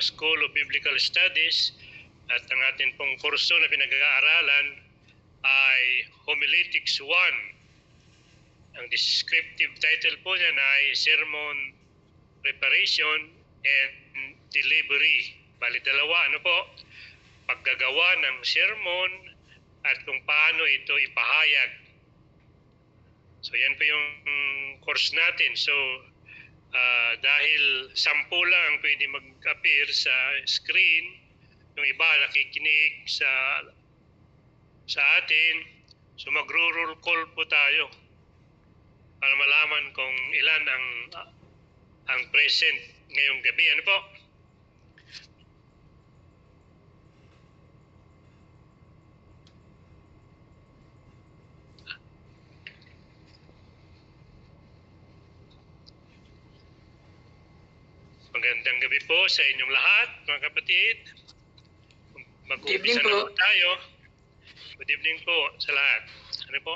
School of Biblical Studies at ang atin pong kurso na pinag-aaralan ay Homiletics 1. Ang descriptive title po niyan ay Sermon Preparation and Delivery. Bali dalawa, ano po? Paggagawa ng sermon at kung paano ito ipahayag. So yan po yung course natin. So dahil 10 lang ang pwede mag-appear sa screen, yung iba nakikinig sa atin, so magro-roll call po tayo para malaman kung ilan ang present ngayong gabi. Ano po? Magandang gabi po sa inyong lahat, mga kapatid. Mag-uumpisa na po tayo. Good evening po sa lahat. Ano po?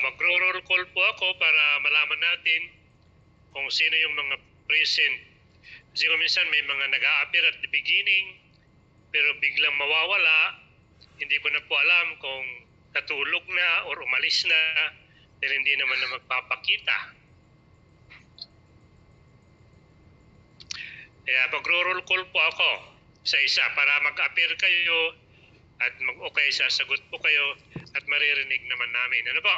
Magro-roll call po ako para malaman natin kung sino yung mga present. Kasi kung minsan may mga nag-a-appear at the beginning, pero biglang mawawala, hindi ko na po alam kung natulog na or umalis na dahil hindi naman na magpapakita. Kaya magro-roll call po ako sa isa para mag-appear kayo at mag-okay, sasagot po kayo at maririnig naman namin. Ano po?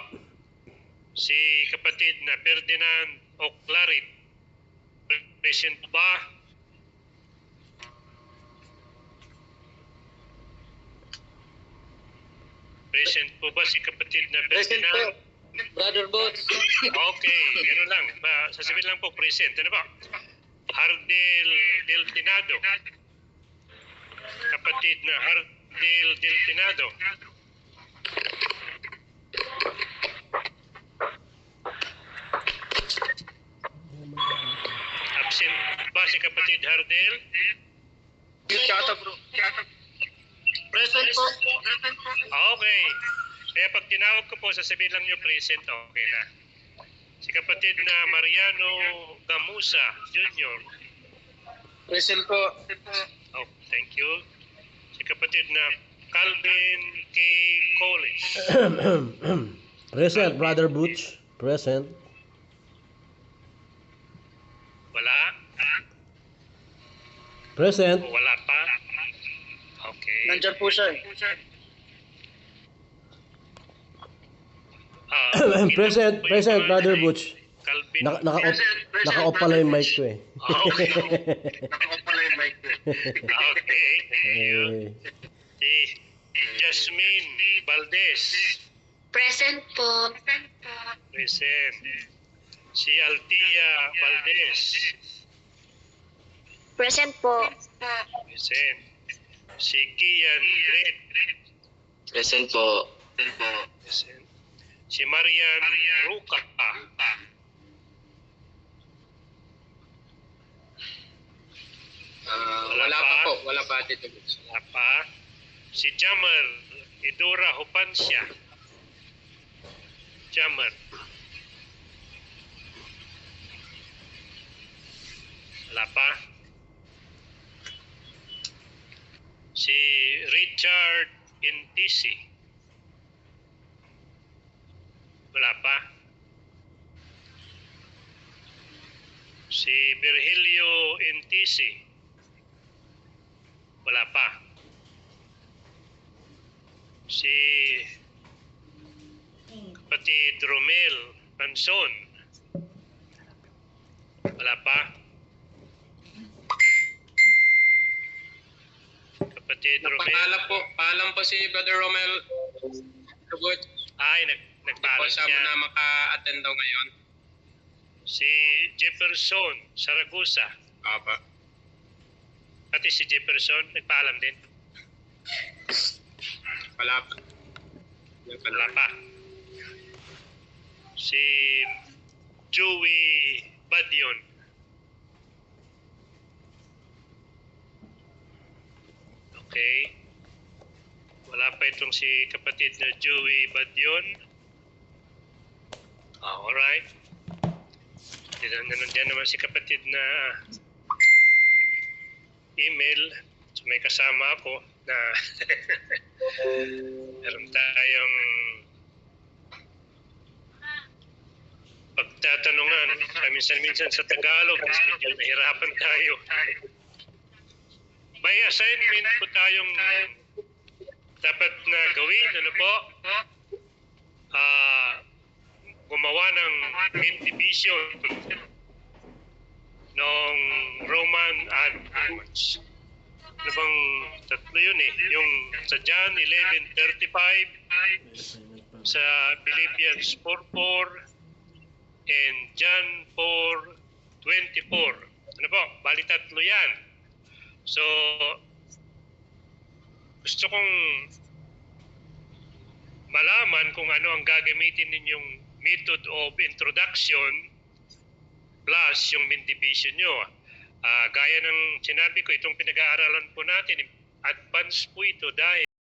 Si kapatid na Ferdinand Oclarit, present po ba? Present po ba si kapatid na Ferdinand? Present po, Brother Bots. Okay, gano'n lang. Sasabihin lang po, present. Ano po? Hardel Del Tinado. Kapatid na Hardel Del Tinado. Absent ba si kapatid Hardel? Chata bro. Present po. Okay. Kaya pag tinawag ko po, sasabihin lang nyo present, okay na. Si kapatid na Mariano Gamusa Jr. Present po. Oh, thank you. Si kapatid na Calvin K. Collins. Present, Brother Butch. Present. Wala? Present. O wala pa? Okay. Nandyan po siya eh. Present, Brother Butch. Calvin. Naka-off pala yung mic ko eh. Okay. Naka-off pala yung mic ko. Okay. Thank you. Si Jasmine Valdez. Present po. Present. Si Altia Valdez. Present po. Present. Si Kian Gret. Present po. Present. Si Marian Ruca. Wala pa po. Wala pa dito. Wala pa. Si Jamar Idora Hupansya. Jamar. Wala pa. Si Richard Intisi. Wala pa. Si Virgilio Intisi. Wala pa. Si kapatid Romel Panson. Wala pa. Kapatid Romel. Paalam po si Brother Romel. Ay, nagpaalam siya siya. na maka-attend daw ngayon. Si Jefferson Saragusa. Apa. Pati si Jefferson, nagpaalam din. Wala pa. Wala pa. Si Joey Badion. Okay. Wala pa itong si kapatid na Joey Badion. Alright. Diyan naman si kapatid na email. So may kasama ako na meron tayong pagtatanungan. Minsan sa Tagalog, mas medyo nahirapan tayo. May assignment po tayong dapat na gawin. Ano po? Gumawa ng mid-division ng Roman adverts. Ano bang tatlo yun eh? Yung sa John 11:35, sa Philippians 4:4, and John 4:24. Ano po? Bali tatlo yan. So, gusto kong malaman kung ano ang gagamitin ninyong method of introduction plus yung main division nyo. Gaya ng sinabi ko, itong pinag-aaralan po natin, advance po ito dahil